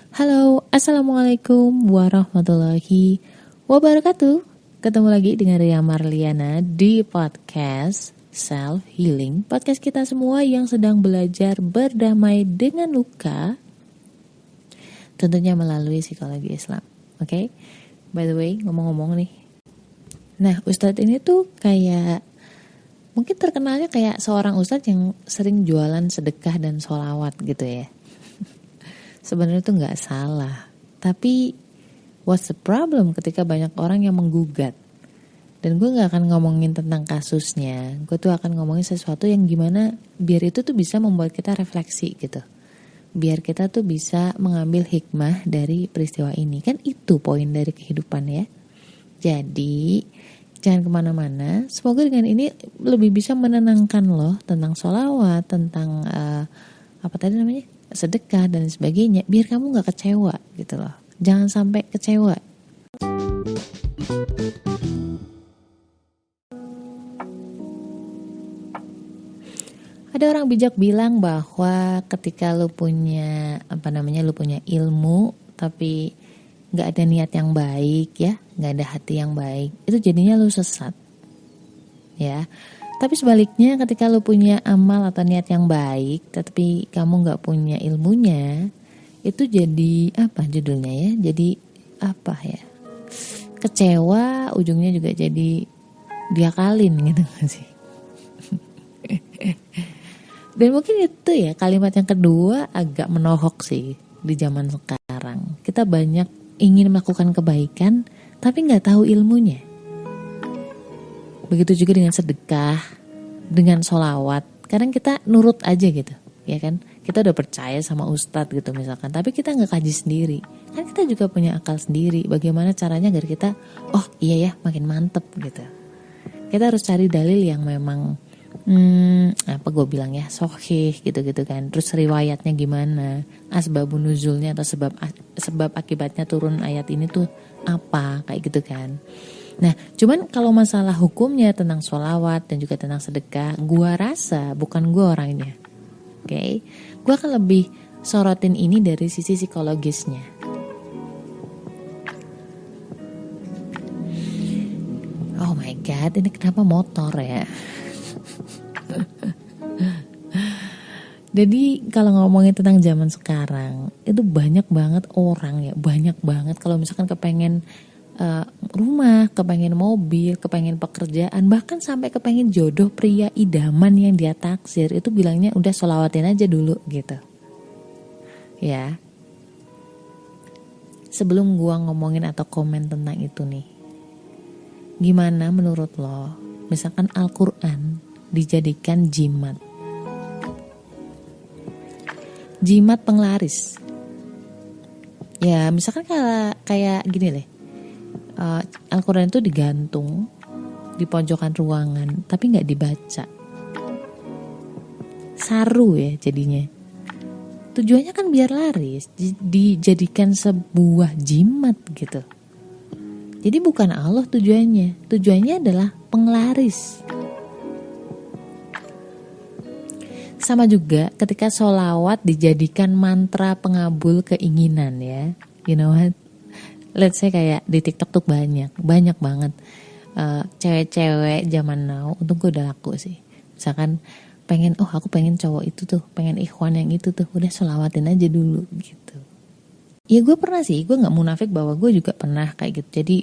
Halo, Assalamualaikum warahmatullahi wabarakatuh. Ketemu lagi dengan Ria Marliana di podcast Self Healing. Podcast kita semua yang sedang belajar berdamai dengan luka, tentunya melalui psikologi Islam. Oke? By the way, ngomong-ngomong nih. Nah, Ustadz ini tuh kayak, mungkin terkenalnya kayak seorang Ustadz yang sering jualan sedekah dan sholawat gitu ya. Sebenarnya itu gak salah, tapi what's the problem ketika banyak orang yang menggugat? Dan gue gak akan ngomongin tentang kasusnya, gue tuh akan ngomongin sesuatu yang gimana biar itu tuh bisa membuat kita refleksi gitu. Biar kita tuh bisa mengambil hikmah dari peristiwa ini. Kan itu poin dari kehidupan ya. Jadi jangan kemana-mana. Semoga dengan ini lebih bisa menenangkan loh tentang sholawat, tentang sedekah dan sebagainya, biar kamu gak kecewa gitu loh. Jangan sampai kecewa. Ada orang bijak bilang bahwa ketika lu punya ilmu tapi gak ada niat yang baik ya, gak ada hati yang baik, itu jadinya lu sesat ya. Tapi sebaliknya ketika lu punya amal atau niat yang baik tapi kamu gak punya ilmunya, itu jadi apa judulnya ya? Jadi apa ya? Kecewa, ujungnya juga jadi diakalin gitu gak sih? Dan mungkin itu ya kalimat yang kedua agak menohok sih di zaman sekarang. Kita banyak ingin melakukan kebaikan tapi gak tahu ilmunya. Begitu juga dengan sedekah, dengan sholawat. Kadang kita nurut aja gitu, ya kan? Kita udah percaya sama ustadz gitu misalkan, tapi kita nggak kaji sendiri. Kan kita juga punya akal sendiri. Bagaimana caranya agar kita, oh iya ya, makin mantep gitu. Kita harus cari dalil yang memang, sahih gitu kan. Terus riwayatnya gimana, asbabun nuzulnya atau sebab akibatnya turun ayat ini tuh apa, kayak gitu kan. Nah, cuman kalau masalah hukumnya tentang sholawat dan juga tentang sedekah, gua rasa bukan gua orangnya. Oke, gua akan lebih sorotin ini dari sisi psikologisnya. Oh my god, ini kenapa motor ya? Jadi kalau ngomongin tentang zaman sekarang, itu banyak banget kalau misalkan kepengen rumah, kepengen mobil, kepengen pekerjaan, bahkan sampai kepengen jodoh pria idaman yang dia taksir, itu bilangnya udah sholawatin aja dulu gitu ya. Sebelum gua ngomongin atau komen tentang itu nih, gimana menurut lo misalkan Al-Quran dijadikan jimat penglaris ya? Misalkan kayak gini deh, Al-Quran itu digantung di pojokan ruangan tapi gak dibaca, saru ya jadinya. Tujuannya kan biar laris, dijadikan sebuah jimat gitu. Jadi bukan Allah tujuannya adalah penglaris. Sama juga ketika sholawat dijadikan mantra pengabul keinginan ya. You know what? Let's say kayak di TikTok tuh banyak banget cewek-cewek zaman now, untung gue udah laku sih. Misalkan aku pengen cowok itu tuh, pengen ikhwan yang itu tuh, udah sholawatin aja dulu gitu. Ya gue pernah sih, gue nggak munafik bahwa gue juga pernah kayak gitu. Jadi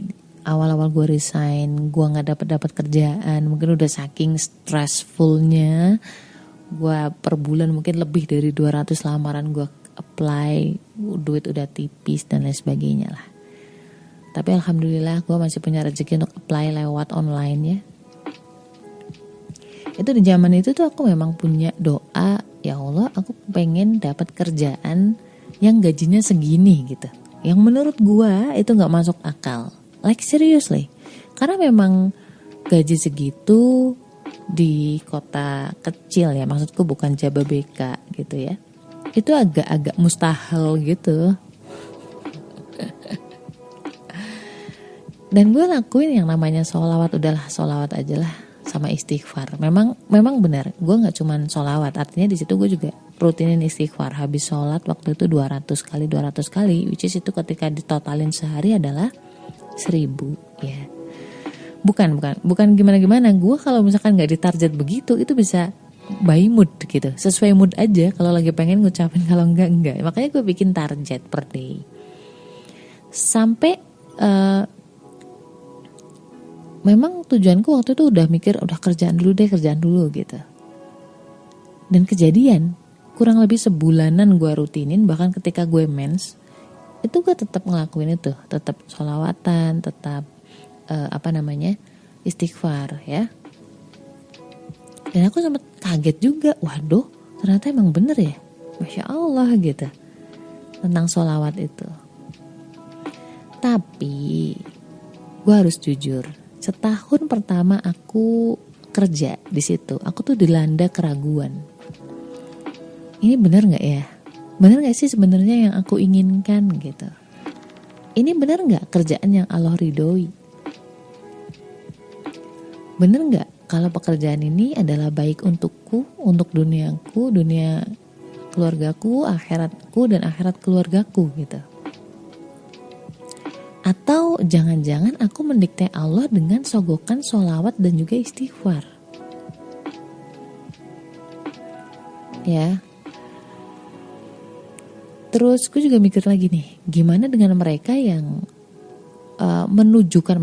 awal-awal gue resign, gue nggak dapat kerjaan, mungkin udah saking stressfulnya, gue per bulan mungkin lebih dari 200 lamaran gue apply, duit udah tipis dan lain sebagainya lah. Tapi alhamdulillah gue masih punya rezeki untuk apply lewat online ya. Itu di zaman itu tuh aku memang punya doa, ya Allah aku pengen dapat kerjaan yang gajinya segini gitu. Yang menurut gue itu gak masuk akal. Like seriously. Karena memang gaji segitu di kota kecil ya, maksudku bukan Jababeka gitu ya, itu agak-agak mustahil gitu. Dan gue lakuin yang namanya sholawat, udahlah sholawat aja lah sama istighfar. Memang benar, gue nggak cuman sholawat, artinya di situ gue juga rutinin istighfar. Habis sholat waktu itu 200 kali, which is itu ketika ditotalin sehari adalah 1000 ya. Bukan gimana-gimana. Gue kalau misalkan gak ditarget begitu, itu bisa by mood gitu, sesuai mood aja. Kalau lagi pengen ngucapin, kalau enggak. Makanya gue bikin target per day. Sampai memang tujuanku waktu itu udah mikir, udah kerjaan dulu gitu. Dan kejadian, kurang lebih sebulanan gue rutinin. Bahkan ketika gue mens, itu gue tetap ngelakuin itu, tetap sholawatan, tetap istighfar ya. Dan aku sempat kaget juga, waduh ternyata emang bener ya, Masya Allah gitu, tentang sholawat itu. Tapi gue harus jujur, setahun pertama aku kerja di situ, aku tuh dilanda keraguan. Ini bener nggak ya? Bener nggak sih sebenarnya yang aku inginkan gitu? Ini bener nggak kerjaan yang Allah ridhoi? Bener nggak kalau pekerjaan ini adalah baik untukku, untuk duniaku, dunia keluargaku, akhiratku, dan akhirat keluargaku gitu? Atau jangan-jangan aku mendikte Allah dengan sogokan sholawat dan juga istighfar? Ya. Terus gue juga mikir lagi nih, gimana dengan mereka yang menunjukkan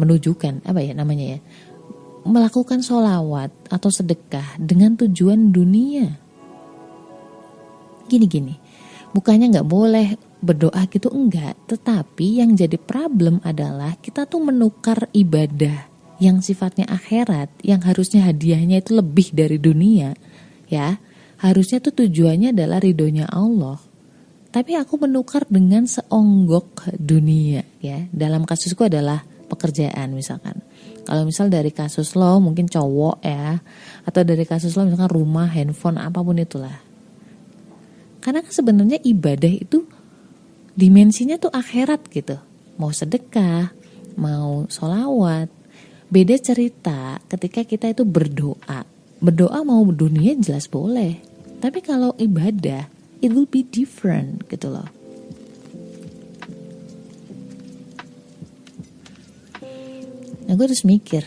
melakukan sholawat atau sedekah dengan tujuan dunia. Gini, bukannya gak boleh berdoa gitu, enggak. Tetapi yang jadi problem adalah kita tuh menukar ibadah yang sifatnya akhirat, yang harusnya hadiahnya itu lebih dari dunia, ya. Harusnya tuh tujuannya adalah ridhonya Allah. Tapi aku menukar dengan seonggok dunia, ya. Dalam kasusku adalah pekerjaan misalkan. Kalau misal dari kasus lo mungkin cowok ya, atau dari kasus lo misalkan rumah, handphone, apapun itulah. Karena kan sebenarnya ibadah itu dimensinya tuh akhirat gitu. Mau sedekah, mau sholawat. Beda cerita ketika kita itu berdoa. Berdoa mau dunia jelas boleh. Tapi kalau ibadah, it will be different gitu loh. Nah gue harus mikir,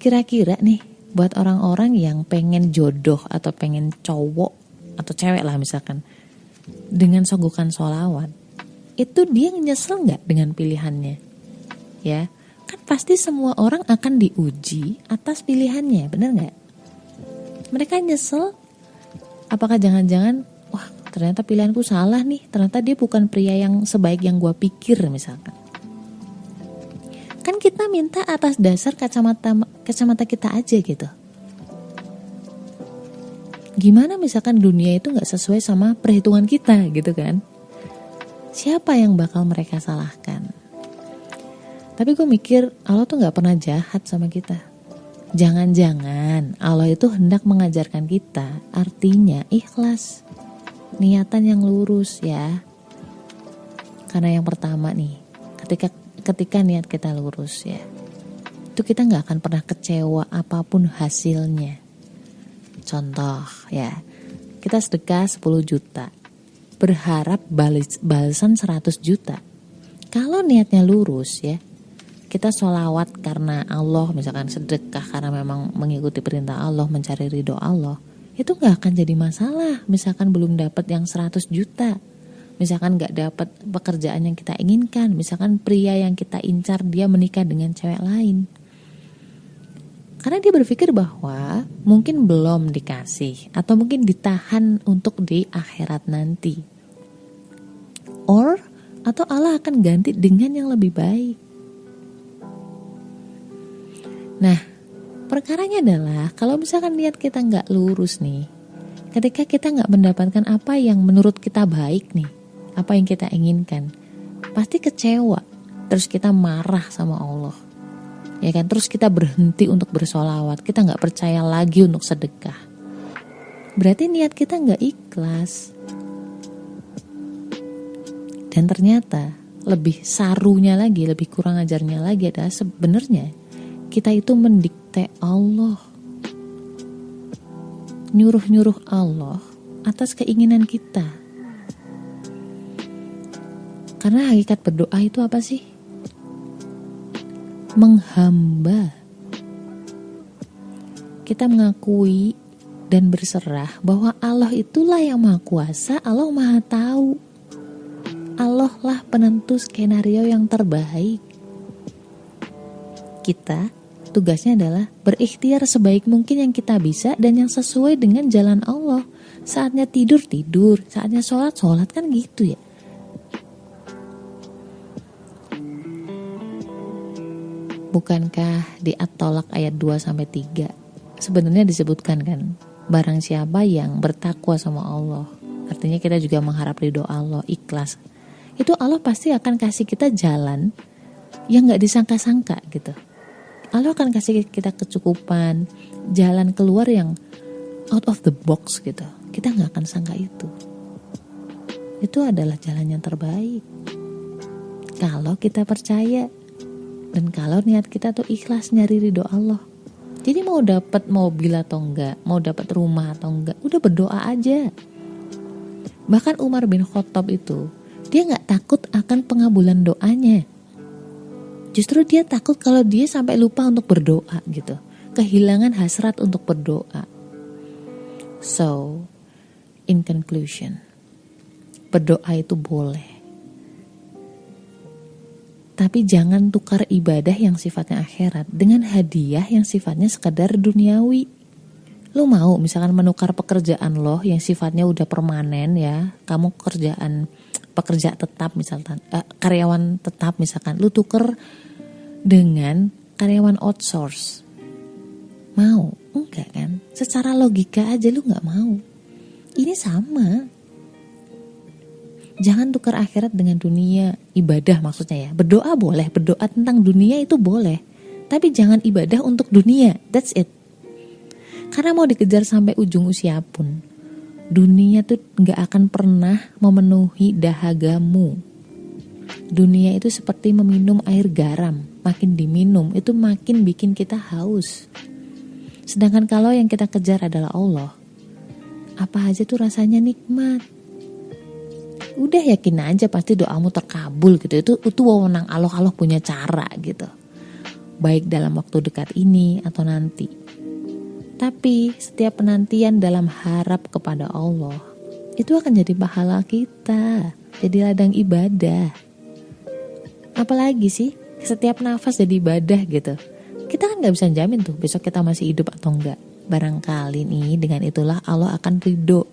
kira-kira nih buat orang-orang yang pengen jodoh atau pengen cowok atau cewek lah misalkan, dengan sogokan sholawat, itu dia nyesel gak dengan pilihannya? Ya, kan pasti semua orang akan diuji atas pilihannya, bener gak? Mereka nyesel, apakah jangan-jangan, wah ternyata pilihanku salah nih, ternyata dia bukan pria yang sebaik yang gue pikir misalkan. Kan kita minta atas dasar kacamata kita aja gitu. Gimana misalkan dunia itu gak sesuai sama perhitungan kita gitu kan? Siapa yang bakal mereka salahkan? Tapi gue mikir Allah tuh gak pernah jahat sama kita. Jangan-jangan Allah itu hendak mengajarkan kita, artinya ikhlas, niatan yang lurus ya. Karena yang pertama nih, ketika niat kita lurus ya, itu kita gak akan pernah kecewa apapun hasilnya. Contoh ya, kita sedekah 10 juta, berharap balasan 100 juta. Kalau niatnya lurus ya, kita sholawat karena Allah, misalkan sedekah karena memang mengikuti perintah Allah, mencari ridho Allah, itu gak akan jadi masalah. Misalkan belum dapat yang 100 juta, misalkan gak dapat pekerjaan yang kita inginkan, misalkan pria yang kita incar dia menikah dengan cewek lain. Karena dia berpikir bahwa mungkin belum dikasih, atau mungkin ditahan untuk di akhirat nanti. Atau Allah akan ganti dengan yang lebih baik. Nah, perkaranya adalah kalau misalkan niat kita gak lurus nih, ketika kita gak mendapatkan apa yang menurut kita baik nih, apa yang kita inginkan, pasti kecewa. Terus kita marah sama Allah, ya kan? Terus kita berhenti untuk bersolawat, kita gak percaya lagi untuk sedekah. Berarti niat kita gak ikhlas. Dan ternyata lebih sarunya lagi, lebih kurang ajarnya lagi adalah sebenarnya kita itu mendikte Allah, nyuruh-nyuruh Allah atas keinginan kita. Karena hakikat berdoa itu apa sih? Menghamba. Kita mengakui dan berserah bahwa Allah itulah yang maha kuasa, Allah maha tahu. Allah lah penentu skenario yang terbaik. Kita tugasnya adalah berikhtiar sebaik mungkin yang kita bisa dan yang sesuai dengan jalan Allah. Saatnya tidur, saatnya sholat, kan gitu ya. Bukankah di At-Tolak ayat 2-3 sebenarnya disebutkan kan, barang siapa yang bertakwa sama Allah, artinya kita juga mengharap ridho Allah, ikhlas, itu Allah pasti akan kasih kita jalan yang gak disangka-sangka gitu. Allah akan kasih kita kecukupan, jalan keluar yang out of the box gitu. Kita gak akan sangka itu. Itu adalah jalan yang terbaik kalau kita percaya dan kalau niat kita tuh ikhlas nyari ridho Allah. Jadi mau dapat mobil atau enggak, mau dapat rumah atau enggak, udah berdoa aja. Bahkan Umar bin Khattab itu, dia gak takut akan pengabulan doanya. Justru dia takut kalau dia sampai lupa untuk berdoa gitu. Kehilangan hasrat untuk berdoa. So, in conclusion, berdoa itu boleh. Tapi jangan tukar ibadah yang sifatnya akhirat dengan hadiah yang sifatnya sekadar duniawi. Lo mau misalkan menukar pekerjaan lo yang sifatnya udah permanen ya, kamu pekerja tetap misalkan, karyawan tetap misalkan, lo tuker dengan karyawan outsource. Mau? Enggak kan? Secara logika aja lo gak mau. Ini sama. Jangan tukar akhirat dengan dunia, ibadah maksudnya ya. Berdoa boleh, berdoa tentang dunia itu boleh. Tapi jangan ibadah untuk dunia, that's it. Karena mau dikejar sampai ujung usia pun, dunia tuh gak akan pernah memenuhi dahagamu. Dunia itu seperti meminum air garam, makin diminum itu makin bikin kita haus. Sedangkan kalau yang kita kejar adalah Allah, apa aja tuh rasanya nikmat. Udah yakin aja pasti doamu terkabul gitu. Itu wewenang Allah punya cara gitu. Baik dalam waktu dekat ini atau nanti. Tapi setiap penantian dalam harap kepada Allah, itu akan jadi pahala kita, jadi ladang ibadah. Apalagi sih setiap nafas jadi ibadah gitu. Kita kan gak bisa jamin tuh besok kita masih hidup atau enggak. Barangkali nih dengan itulah Allah akan ridho.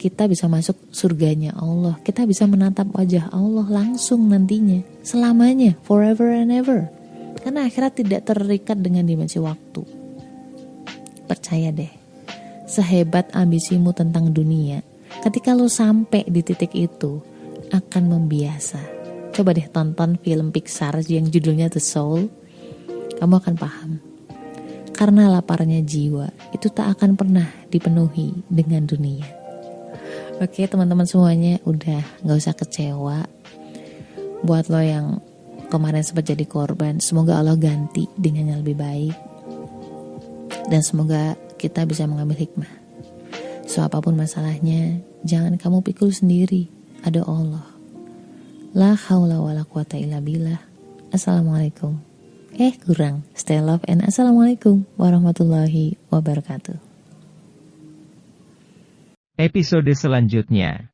Kita bisa masuk surganya Allah, kita bisa menatap wajah Allah langsung nantinya, selamanya, forever and ever. Karena akhirat tidak terikat dengan dimensi waktu. Percaya deh, sehebat ambisimu tentang dunia, ketika lo sampai di titik itu, akan membiasa. Coba deh tonton film Pixar yang judulnya The Soul, kamu akan paham. Karena laparnya jiwa, itu tak akan pernah dipenuhi dengan dunia. Oke teman-teman semuanya, udah gak usah kecewa. Buat lo yang kemarin sempat jadi korban, semoga Allah ganti dengan yang lebih baik. Dan semoga kita bisa mengambil hikmah. So apapun masalahnya, jangan kamu pikul sendiri, ada Allah. La haula wala quwata illa billah. Assalamualaikum. Kurang. Stay love and assalamualaikum warahmatullahi wabarakatuh. Episode selanjutnya.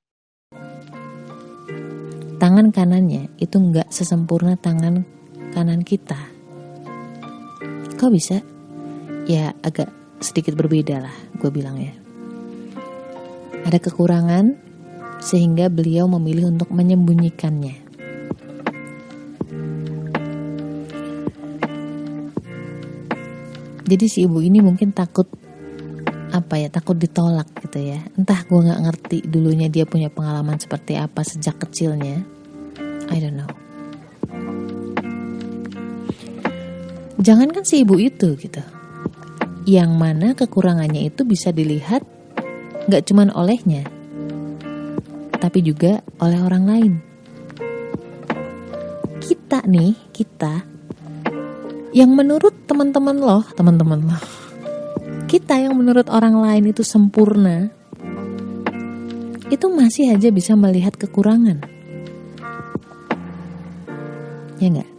Tangan kanannya itu gak sesempurna tangan kanan kita. Kok bisa? Ya agak sedikit berbeda lah gue bilang ya. Ada kekurangan sehingga beliau memilih untuk menyembunyikannya. Jadi si ibu ini mungkin takut takut ditolak gitu ya. Entah gue gak ngerti dulunya dia punya pengalaman seperti apa sejak kecilnya. I don't know. Jangankan si ibu itu gitu, yang mana kekurangannya itu bisa dilihat gak cuman olehnya, tapi juga oleh orang lain. Kita yang menurut teman-teman lo, kita yang menurut orang lain itu sempurna, itu masih aja bisa melihat kekurangan. Ya enggak?